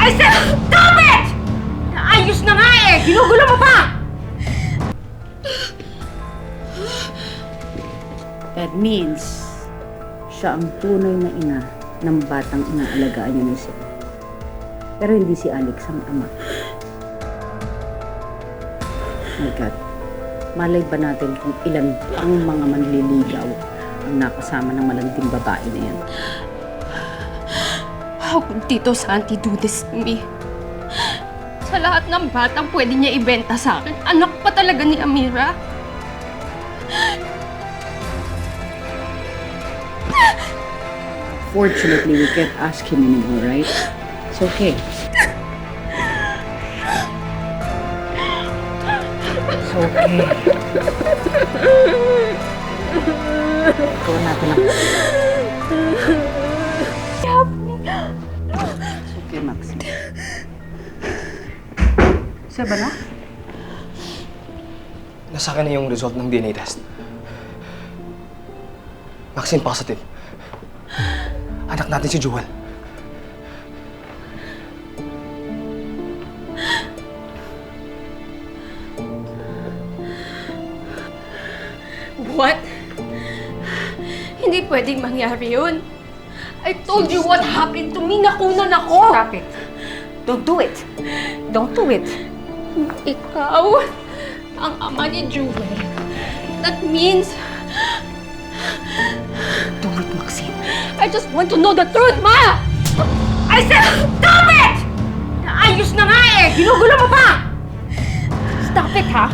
I said, stop it! Ayos na nga eh! Ginugulo mo pa! That means, siya ang tunay na ina ng batang inaalagaan niya ni Sir. Pero hindi si Alex ang ama. My God, malay ba natin kung ilan pang mga manliligaw ang nakasama ng malanding babae na yan? How could Tito Santi do this to me? Sa lahat ng batang pwede niya ibenta sa akin, anak pa talaga ni Amira. Fortunately, we can't ask him anymore, right? It's okay. It's okay. Ikaw natin lang. It's okay, Maxine. Siya ba na? Nasa akin na yung result ng DNA test. Maxine positive. Anak natin si Jewel. What? Hindi pwedeng mangyari yun. I told you what happened to me. Nakunan ako. Stop it. Don't do it. Don't do it. Ikaw, ang ama ni Jewel. That means, Do it, Maxine. I just want to know the truth, Ma! I said, stop it! Ayos na nga eh! Ginugulo mo pa! Stop it, ha?